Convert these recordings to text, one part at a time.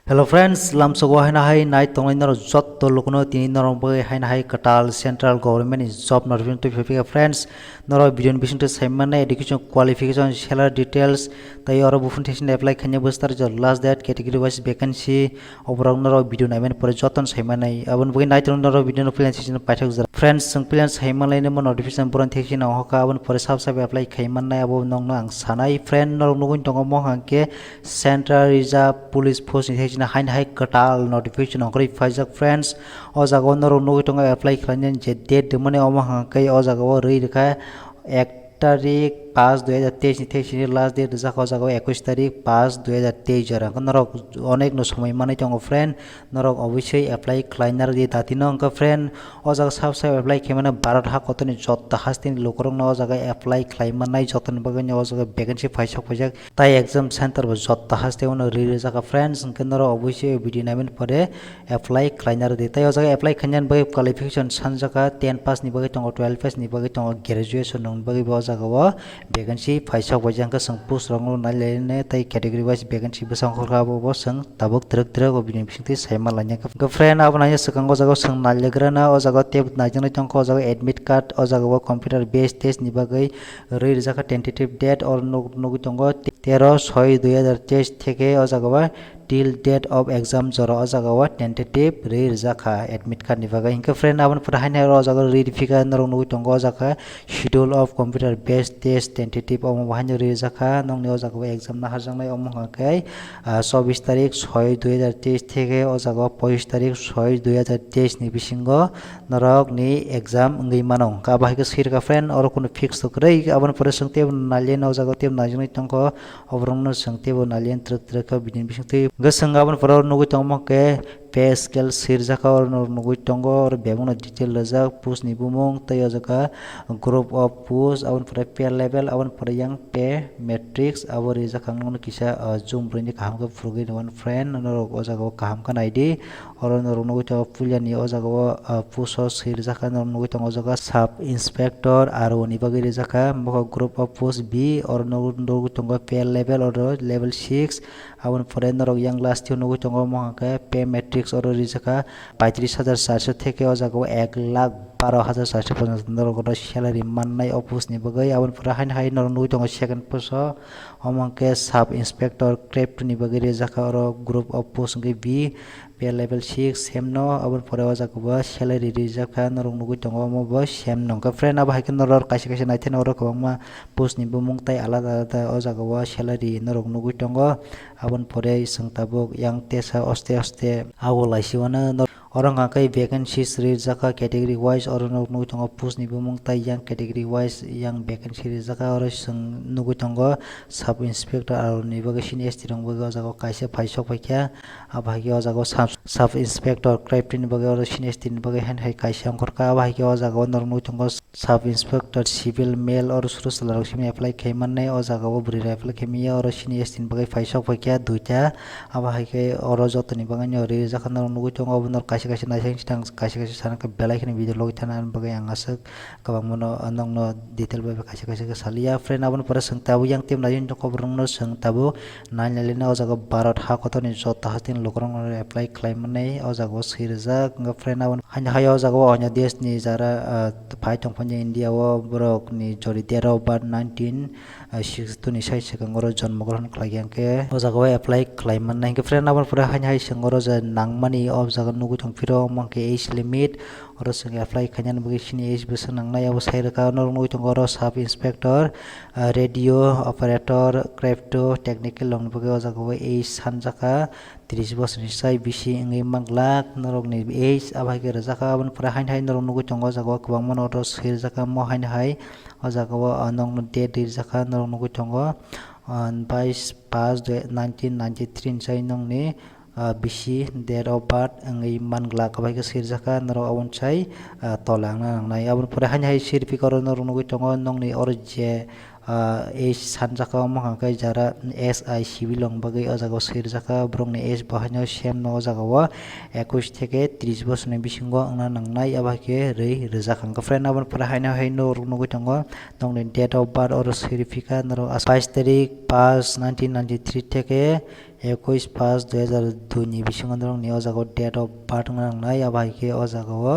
Hello friends, lamsogo haina hai night tonglai naro jot to lukuno tini naro bagai haina hai katal central government is job notification to fifika friends naro video bising to saimana education qualification salary details tai oro bufun testing apply khanya bustar jo last date category wise vacancy obrang naro video naimen pore joton saimana abon bagai night naro video no plan season paithak jar friends sung plan saimana ne mo notification buran theksin na hoka abon pore sab sab apply khaimanna abo nongno ang sanai friend naro nugun tongo mo hangke central reserve police force na hain hai katal notification ongkri faizak friends o jago noro nugi tonga apply khlainen je date demone oma hangkai o jago rei rekha 1 तारिख 5 2023 ni theksin last date jaka jago 21 तारिख 5 2023 jara norok onek no সময় manai tongo friend norok obviously apply khlainar di datino angka friend o jaga sab sab apply khemana 12 ha kotoni jotta hastin lokorong no jaga apply khlaimanai joton bagani o jaga vacancy phaisak tai exam center bo jotta haste ono riri jaga friends angka norok obviously video namen pore apply khlainar di tai o jaga apply khanyan bai qualification sanjaka 10 pass ni bagai tongo 12 pass ni bagai tongo graduation nong bagai bo jaga vacancy phaisa bojang ka sang post rong nailene tai category wise vacancy besang khorka bo sang tabuk trek obini bisingti saima lanya ka friend abnanya sakango jaga sang nailegrana o jaga teb najang tongko jaga admit card o jaga computer based test ni bagai rei jaka tentative date or nogu tongo 13/6/2023 থেকে o jaga till date of exam jora o jaga tentative rei jaka admit card ni bagai hinka friend abon pura haina o jaga verify norong nogu tongo o jaga schedule of computer based test tentative om bahanya rei jaka nongni o jaga exam na hajangnai om hakai 24 তারিখ 6/2023 থেকে o jaga 25 তারিখ 6/2023 ni bisingo norok ni exam ngai manong ka bahai ka sir ka friend or kono fix to krei abon pura sangte nalien o jaga tem najnai tongko obrong no sangte bo nalien trek ka bidin bisingte gasang abon pura nogu tongmo ke pay scale sirjaka or nugui tongo or bemono detail rajak post ni bumung tai jaga group of post abon pura pay level abon pura yang pay matrix abor rijak angno kisa zoom brindi kaham ka furgi one friend no o jaga kaham kan id or no nugui to pulyani o jaga post sirjaka no nugui tongo jaga sub inspector aro ni bagi rijaka moko group of post b or no nugui tongo pay level or level 6 abon pura no yang last nugui tongo mo ka pay matrix और रिजका 35,400 থেকে o jaga 1,12,400 পর্যন্ত নরগত স্যালারি মাননাই অফিস নি বগৈ আবন পুরা হাই হাই নর নুই দङ সেকেন্ড পোস্ট অমংকে সাব ইন্সপেক্টর ক্রেপ্ট নি বগৈ रिजका और ग्रुप अफ पोस्ट गे बी पे लेवल 6 सेम नो अबन पुरा o jaga ba स्यालारि रिजका नर नुगै दङ मो बो सेम नंका फ्रेंड अब हाइक नर कासे कासे नाइथेन और कबमा पोस्ट नि बमुं tai आलादा आलादा o jaga wa स्यालारि नर नुगै दङ abon pore sangtabuk yang tesa oste awo laisiwana orang angkai vacancies rijaka category wise or nugu tongo post ni bumung tai yang category wise yang vacancy rijaka or sing nugu tongo sub inspector aro ni baga sini esti rong baga jago kaisa paisok paikya abhagi o jago sub inspector craft ni baga or sini esti ni baga hen hai kaisa angkorka abhagi o jago nor nugu tongo sub inspector civil male or suru salarok simi apply khaimanne o jago buri apply khemiya or sini esti ni baga paisok paikya duita abhagi oro jotoni baga ni rijaka nor nugu tongo nor kaisa naisang sidang kaisa sana ke belai kini video logi tanan bagai yang asek kabang mono anong no detail bagai kaisa ke salia friend abon para sang tabu yang tim najin to kobrong no sang tabu nan lelina o jaga barat ha koto ni jota hastin lokrong apply claim nei o jaga sirja nga friend abon hanya hayo jaga onya des ni jara pai tong panja india o borok ni jori 13/19/62 ni sai sekangoro jonmogron klagyang ke o jaga apply claim nei ke friend abon pura hanya hai sangoro ja nangmani o jaga nugu tong piro mangke age limit or sing apply kanyan bagi sini age besan nang naya usai reka nor nugu tong oro sub inspector radio operator crypto technical long bagi o jaga age sanjaka 30 bos ni sai bisi ngai manglak norok ni age abhage rajaka abon pura hain hain nor nugu tong o jaga kwang mon oro sir jaka mo hain hai o jaga anong no date jaka nor nugu tong o 22/5/1993 sai nong ni bisi date of birth ngai mangla kabai ka sirjaka naro awon chai tolang na nai abon pura hanya hai sirpi karo nor nugui tongo nong ni or je age sanjaka mo kai jara SI sibilong bagai o jaga sirjaka brong ni age bahanya sem no jaga wa 21 থেকে 30 বছর ni bisingo angna nangnai abake rei rejakang ka friend abon pura hanya hai nor nugui tongo nong ni date of birth or sirifika naro 22 তারিখ 5/1993 থেকে 21/5/2002 ni bisingo norokni o jaga date of birth nangnai abahaike o jaga o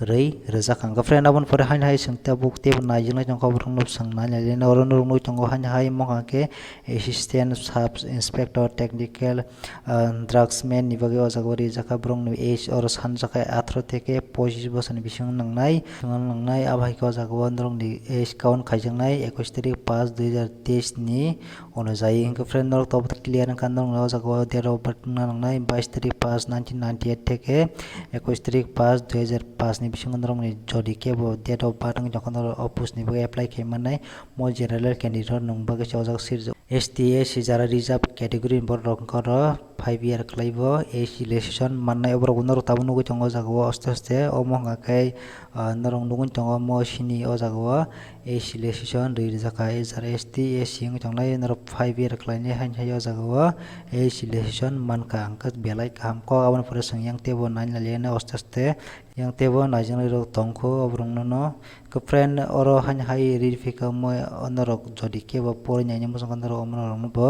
rei rejakang friend abon pore haina hai singta book tebo naijingnai tongko borok no sangnai lena oro norokno tongo haina hai mokha ke assistant sub inspector technical drugsman ni bagi o jaga rijaka borok ni age oro sanjaka 18 থেকে 25 বছর ni bisingo nangnai abahaike o jaga o norokni age count khaijaknai 21 tarik 5/2023 ni onujai hingke friend norok top clear kan norok o jaga o date of birth nangnai 22 tarik 5/1998 থেকে 21 tarik 5/2005 ni bisingo norokni jodi kebo date of birth ang jokon opus ni bagi apply khaimanai mo general candidate nongbagi o jaga sirjo ST SC jara reserve category borok ro 5 year klaibo AC legislation mannai obrok norok tabu nugu tongo jaga o aste o mongha kai norok nugu tongo mo sini o jaga o AC legislation rijaka jara ST SC ng tongnai norok 5 year klaini hain hai o jaga o AC legislation manka angkat belai kaham ko abon pore sangyang tebo naina lena aste yang tebo najingnai rok tongko obrok no ke friend oro hain hai ririfika mo norok jodi kebo pore nyanya musang norok omnorok no bo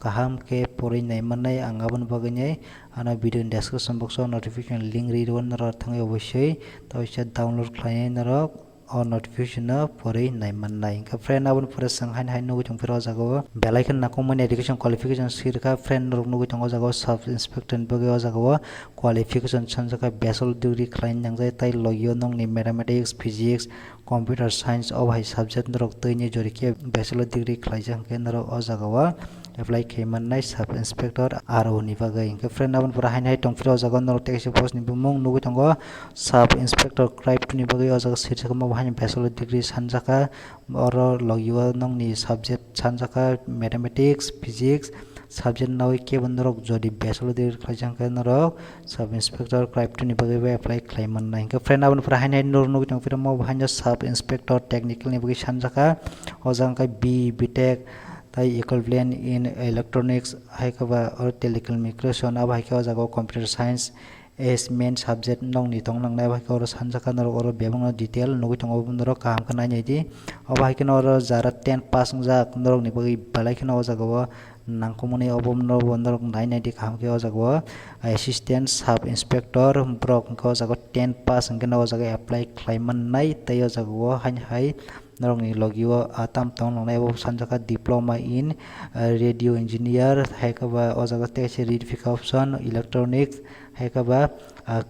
kaham ke pori naimanai angabon baginai ana video description box o notification link rirwan norok thangai obosoi taisa download khlainai norok o notification na pori naimanai ka friend abon pore sanghain hai nugu tongpira o jaga o belaikan nakomani education qualification sirka friend norok nugu tongo jaga o sub inspector bagi o jaga o qualification sanjaka bachelor degree khlain nangjai tai logio nongni mathematics physics computer science o hai subject norok toini jorike bachelor degree khlaijak ke norok o jaga o apply khaimanai sub inspector RO ni bagai hingke friend abon pura hainai tongpira o jaga norok tekisi post ni bumung nugu tongo sub inspector craft ni bagai o jaga sirsaka mo hain bachelor degree sanjaka oro logio nongni subject sanjaka mathematics physics subject nawi kebon norok jodi bachelor degree khlaijak norok sub inspector craft ni bagai apply khaimanai hingke friend abon pura hainai norok nugu tongpira mo hain sub inspector technical ni bagai sanjaka o jaga BTech tai equivalent in electronics haikaba or telecommunication abahaike o jaga computer science as main subject nongni tongnangnai abahaike oro sanjaka norok oro bebangno detail nugu tongo norok kaham ka nainai di abahaike oro jara 10 pass jak norok ni bagi balaike o jaga o nangkomani obom norok nainai di kaham ke o jaga o assistant sub inspector brok ko jaga 10 pass ngena o jaga apply khlaimanai tai o jaga o hain hai norok ni logio atam tong nangnai abo sanjaka diploma in radio engineer haikaba o jaga tekse certificate option electronics haikaba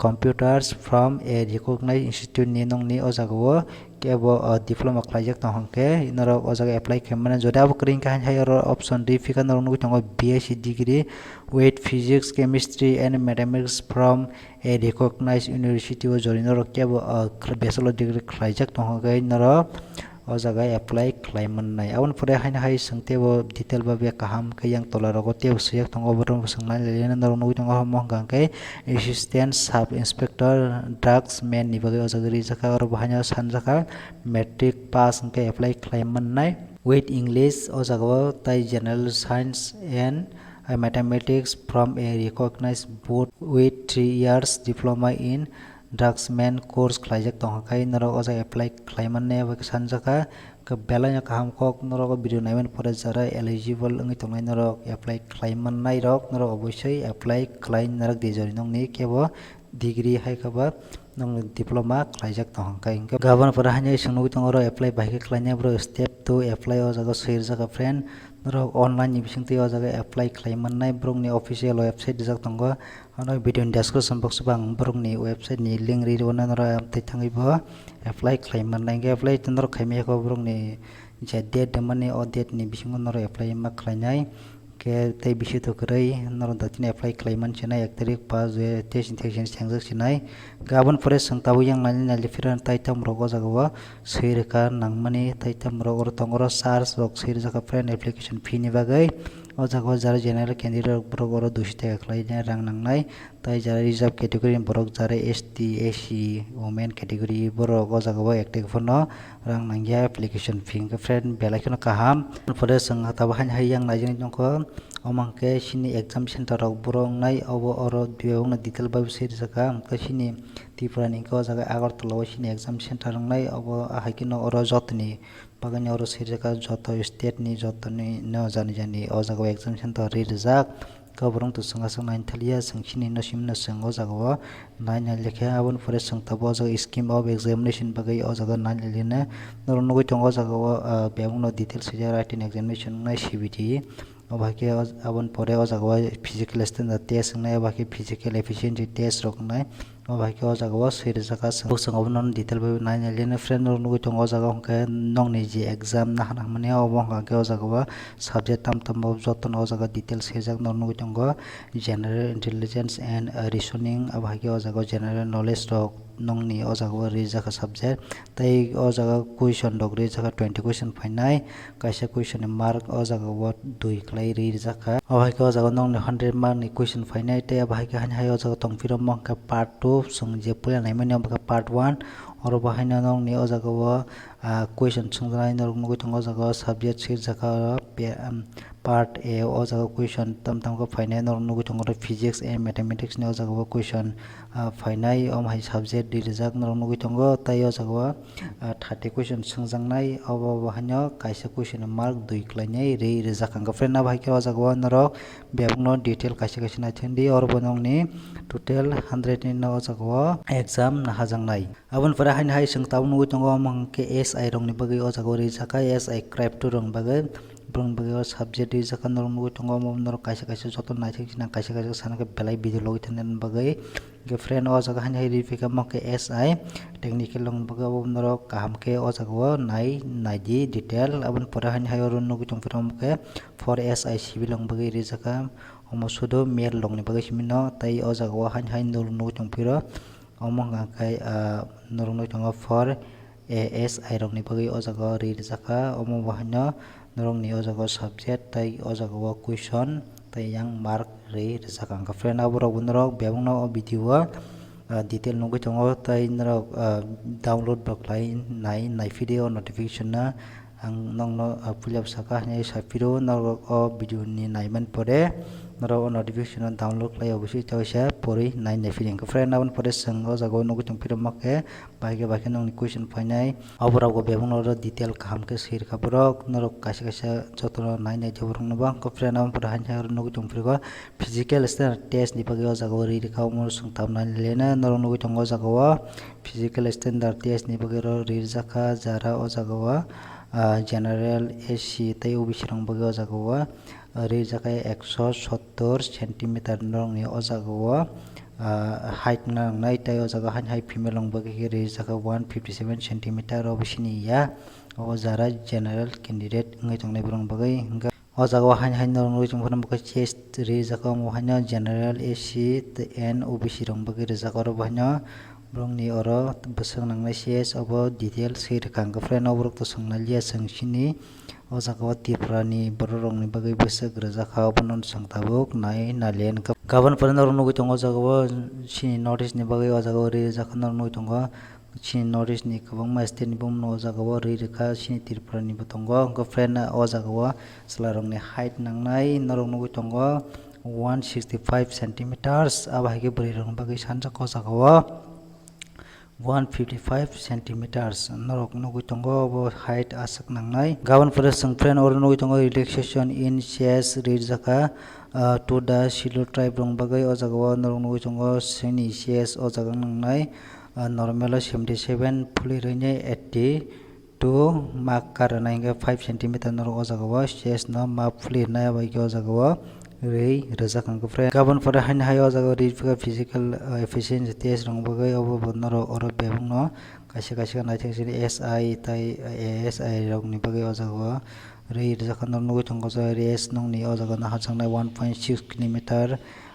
computers from a recognized institute ni nongni o jaga o kebo diploma khlaijak tong hangke norok o jaga apply khaimanai joda abo kring ka hai oro option D fika norok nugu tongo BSc degree with physics chemistry and mathematics from a recognized university o jori norok kebo bachelor degree khlaijak tong hangke norok o jaga apply khaimanai abon pore haina hai sangtebo detail ba be kaham ke yang tolarogo tebo siyak tongo borom sangnai lena norok nugu tongo mongkang ke assistant sub inspector drugs man ni bagai o jaga rijaka oro bahanya sanjaka matric pass ke apply khaimanai with english o jaga tai general science and mathematics from a recognized board with 3 years diploma in drugsman course khlaijak tonghakai norok o jaga apply khaimanai abo sanjaka ke belanya kaham kok norok video naiman pore jara eligible ngi tongnai norok apply khaimanai rok norok obosoi apply khlai norok dijori nongni kebo degree haikaba nong diploma khlaijak tonghakai gabon pore hanya sungnugi tongoro apply baike khlaina bro step 2 apply o jaga share jaga friend norok online ni bisingti o jaga apply khaimanai brok ni official website jak tongo ano video description box bang brok ni website ni link rirwana norok tai thangai bo apply khaimanai ge apply norok khaimya ko brok ni je date mane o date ni bisingo norok apply ma khlainai ke tai bisi to krai norok datini apply khaiman chenai 1 tarik 5 testing changjak chenai gabon pore sangtabu yang nali firan tai tam rogo jaga seirka nangmani tai tam rogo tongoro search rok seir jaga friend application fee ni bagai o jaga jara general candidate borok oro 200 taka khlaina rang nangnai tai jara reserve category borok jara ST SC women category borok o jaga active phono rang nangya application fee ke friend belai kaham pore sang tabu hai yang najing jongko omangke sini exam center rok borok nai obo oro duong na detail ba seir jaga amka sini tipurani ko jaga agartala sini exam center nai obo haikino oro jotni bagani oro seir jaga joto state ni joto ni no jani o jaga exam center rijak kaborong to sanga sang nain thalia sangchini no simna sang o jaga o nain lekha abon pore sang tabo jaga scheme of examination bagai o jaga nain lena norong nugui tongo jaga o bebung no details ja writing examination nai CBT obake abon pore o jaga o physical standard test nai obake physical efficiency test rok nai obake o jaga o sir jaga sang obon detail bagai nain lena friend norong nugui tongo jaga hongke nong ni je exam na hana mane obong hake o jaga o subject tam joton o jaga details hejak norong nugui tongo general intelligence and reasoning obake o jaga general knowledge rok nongni o jaga o rijaka subject tai o jaga question rok rijaka 20 question fainai kaisa question ni mark o jaga o 2 klai rijaka obake o jaga nongni 100 mark ni question fainai tai obake hai o jaga tongpiro mangka part 2 sung je pula naimani obake part 1 oro bahaina nongni o jaga o question sungjanai norong nugui tongo o jaga subject sirjaka part A o jaga question tam ko fainai norong nugui tongo physics and mathematics ni o jaga o question fainai hai subject dirijak norong nugui tongo tai o jaga 30 question sungjangnai obo bahaino kaisa question mark 2 klainai rijak ang friend na bhaike o jaga norok bebungno detail kaisa naithandi oro bonongni total 100 ni o jaga exam na hajangnai abon pore hain hai sung tabu nugui tongo mangke SI rong ni bagai o jaga rijaka SI crypto rong bagai brong bagai subject rijaka norong nugui tongo norok kaisa joton naithik na kaisa sanaka belai video logi thanen bagai ge friend o jaga hain hai rifika mangke SI technical rong bagai norok kaham ke o jaga naiji detail abon pore hain hai oro nugui tongpiro mangke for SI civil rong bagai rijaka omo sudo mail rong ni bagai simino tai o jaga hain hai norong nugui tongpiro omong kai norong nugui tongo for ASI rong ni bagai o jaga rijaka omo bahaino norong ni o jaga subject tai o jaga question tai yang mark rijaka ang friend aborok norok bebungno o video detail nugui tongo tai norok download baklai nai video notification na ang nongno pulyap saka nei sapiro norok o video ni naiman pore norok notification download klai obisi tawisa pori nai video friend abon pore sang o jaga nugui tongpiro make baike nongni question fainai oborok go bebungno detail kaham ke sir kaborok norok kaisa jotono nai joborok no bang ko friend abon pore hain nugui tongpiro physical standard test ni bagai o jaga ri kaumor sung tamna lena norok nugui tongo jaga physical standard test ni bagai ri jaka jara o jaga general AC tai OBC rong bagai o jaga rijaka 170 cm norong ni o jaga height nai tai o jaga hain hai female rong bagai rijaka 157 cm OBC ni ya o jara general candidate ngai tongnai borong bagai o jaga hain norong nugui tongpiro bagai chest rijaka mo haino general AC and OBC rong bagai rijaka oro bahaino brongni oro besang nangnai CS obo detail sir kang friend oborok to sangnalia sangchini o jaga tiprani borok ni bagai besak rajaka obonon sangtabuk nai nalen gaban pore norong nugui tongo jaga chini notice ni bagai o jaga ri jaka norong nugui tongo chini notice ni kwbangma state ni bumno o jaga ri reka chini tiprani bo tongo friend o jaga salarong ni height nangnai norong nugui tongo 165 cm abahike buri rong bagai sanjak o jaga 155 cm norok nugui tongo bo height asak nangnai gaban pore sang friend oro nugui tongo relaxation in chess rijaka to the silo tribe rong bagai o jaga norok nugui tongo sini chess o jaga nangnai normal 77 phuli rene 80 to mark karana inga 5 cm norok o jaga chess no ma phuli na bai o jaga rei rijak ang friend gaban pore hain hai o jaga physical efficiency test rong bagai obo norok oro bebungno kaisa naithek SI tai ASI rong ni bagai o jaga rei rijak norok nugui tongo race nongni o jaga na hajangnai 1.6 km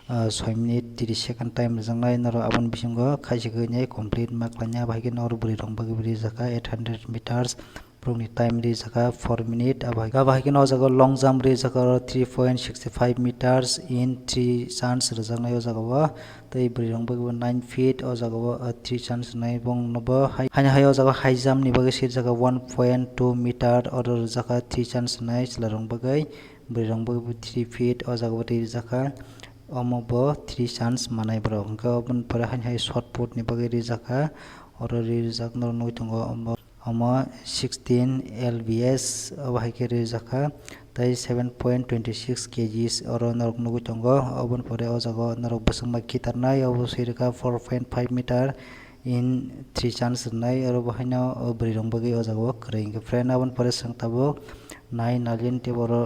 6 minute 30 second time rijangnai norok abon bisingo kaisa geinai complete mark laina bahaike norok buri rong bagai rijaka 800 meters brongni time rijaka 4 minute abahike no jaga long jump rijaka 3.65 meters in 3 chance rijangnai o jaga tai buri rong bagai 9 feet o jaga 3 chance nai bong nobo hain hai o jaga high jump ni bagai sirjaka 1.2 meter or rijaka 3 chance nai chlarong bagai buri rong bagai 3 feet o jaga rijaka omobo 3 chance manai bro gabon pore hain hai shot put ni bagai rijaka oro rijak norok nugui tongo omo 16 lbs abahike rijaka tai 7.26 kgs oro norok nugu tongo obon pore o jago norok basingma kitarnai obo sirika 4.5 meter in 3 chance nai oro bahaino bri rong bagi o jago kring ke friend abon pore sangtabo nai nalin teboro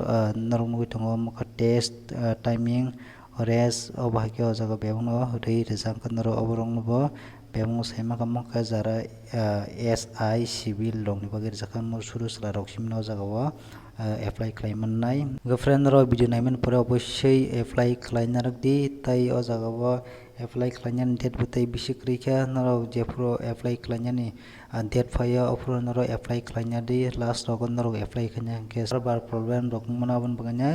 norok nugu tongo maka test timing ores o bahake o jago bebangno rei rijang kanaro oborong nubo bebang saima kamaka jara SI civil rong ni bagi rijak mo suru sala rok simno jago apply khlaimannai girlfriend ro video naiman pore obosshoi apply khlainar di tai o jaga o apply khlainani date butai bisi krika noro jefro apply khlainani date phaio ofro noro apply khlainar di last rogon noro apply khanya ke server problem rok manabon baganya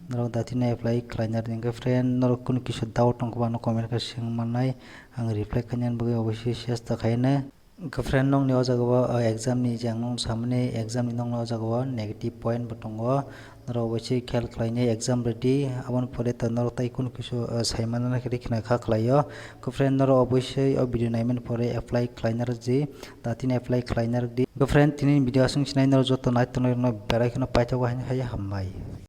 noro datina apply khlainar ni girlfriend noro kun kisu doubt tongkobano comment ka singmannai ang reply khanyan bagi obosshoi chesta khaina girlfriend nong ni o jaga exam ni jang nong samne exam ni nong o jaga negative point botongo noro obosshoi khel khlainai exam ready abon pore ta noro tai kun kisu saimana khiri khina kha khlaio girlfriend noro obosshoi o video naiman pore apply khlainar ji datin apply khlainar di girlfriend tini video asung sinai noro joto nai tono berai khino paitago hain hammai